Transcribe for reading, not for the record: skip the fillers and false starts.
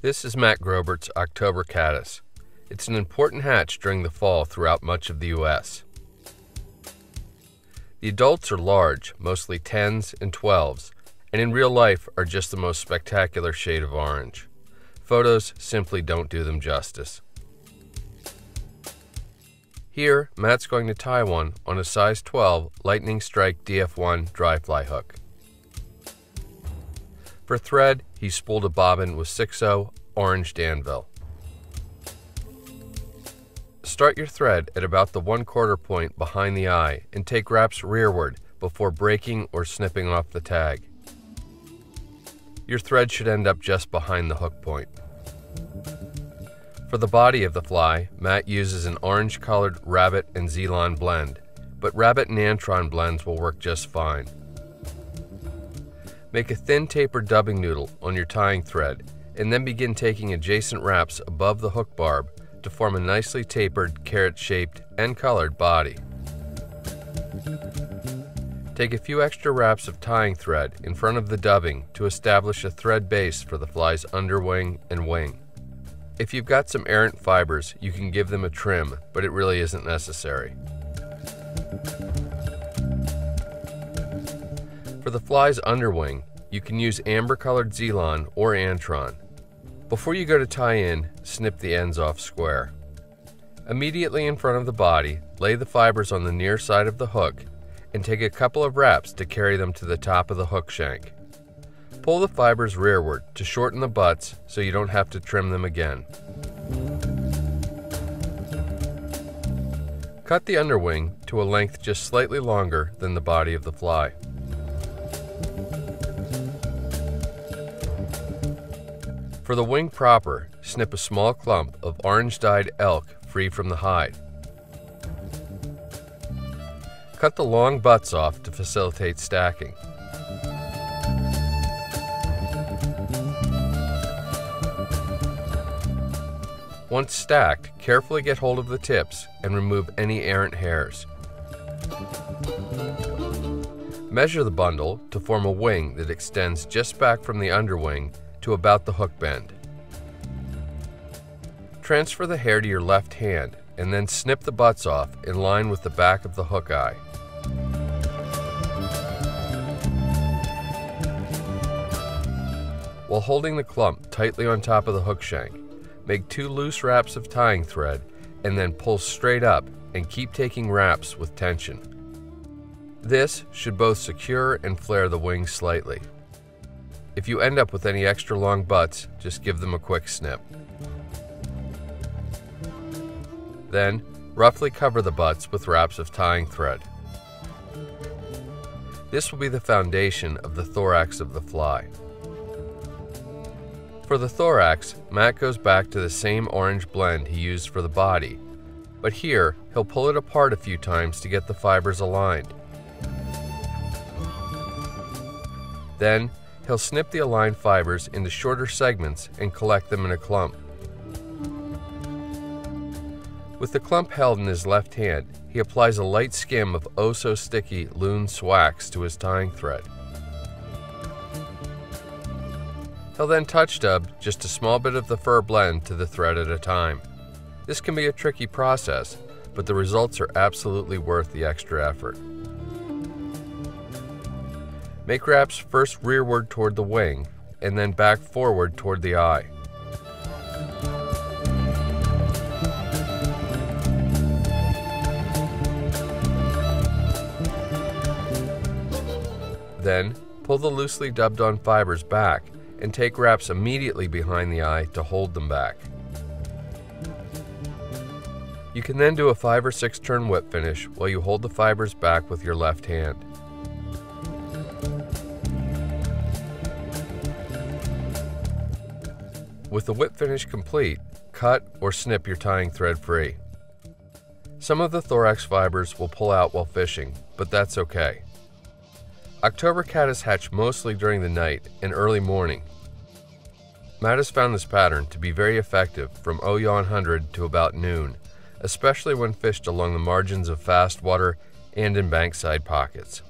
This is Matt Grobert's October Caddis. It's an important hatch during the fall throughout much of the U.S. The adults are large, mostly 10s and 12s, and in real life are just the most spectacular shade of orange. Photos simply don't do them justice. Here, Matt's going to tie one on a size 12 Lightning Strike DF1 dry fly hook. For thread, he spooled a bobbin with 6/0 orange Danville. Start your thread at about the 1/4 point behind the eye and take wraps rearward before breaking or snipping off the tag. Your thread should end up just behind the hook point. For the body of the fly, Matt uses an orange-colored rabbit and Zeeland blend, but rabbit and antron blends will work just fine. Make a thin tapered dubbing noodle on your tying thread, and then begin taking adjacent wraps above the hook barb to form a nicely tapered, carrot-shaped and colored body. Take a few extra wraps of tying thread in front of the dubbing to establish a thread base for the fly's underwing and wing. If you've got some errant fibers, you can give them a trim, but it really isn't necessary. For the fly's underwing, you can use amber-colored Zeeland or antron. Before you go to tie in, snip the ends off square. Immediately in front of the body, lay the fibers on the near side of the hook and take a couple of wraps to carry them to the top of the hook shank. Pull the fibers rearward to shorten the butts so you don't have to trim them again. Cut the underwing to a length just slightly longer than the body of the fly. For the wing proper, snip a small clump of orange-dyed elk free from the hide. Cut the long butts off to facilitate stacking. Once stacked, carefully get hold of the tips and remove any errant hairs. Measure the bundle to form a wing that extends just back from the underwing to about the hook bend. Transfer the hair to your left hand and then snip the butts off in line with the back of the hook eye. While holding the clump tightly on top of the hook shank, make 2 loose wraps of tying thread and then pull straight up and keep taking wraps with tension. This should both secure and flare the wings slightly. If you end up with any extra long butts, just give them a quick snip. Then, roughly cover the butts with wraps of tying thread. This will be the foundation of the thorax of the fly. For the thorax, Matt goes back to the same orange blend he used for the body, but here he'll pull it apart a few times to get the fibers aligned. Then, he'll snip the aligned fibers into shorter segments and collect them in a clump. With the clump held in his left hand, he applies a light skim of oh-so-sticky loon swax to his tying thread. He'll then touch dub just a small bit of the fur blend to the thread at a time. This can be a tricky process, but the results are absolutely worth the extra effort. Make wraps first rearward toward the wing, and then back forward toward the eye. Then, pull the loosely dubbed on fibers back and take wraps immediately behind the eye to hold them back. You can then do a 5 or 6 turn whip finish while you hold the fibers back with your left hand. With the whip finish complete, cut or snip your tying thread free. Some of the thorax fibers will pull out while fishing, but that's okay. October caddis hatch mostly during the night and early morning. Matt has found this pattern to be very effective from 0100 to about noon, especially when fished along the margins of fast water and in bankside pockets.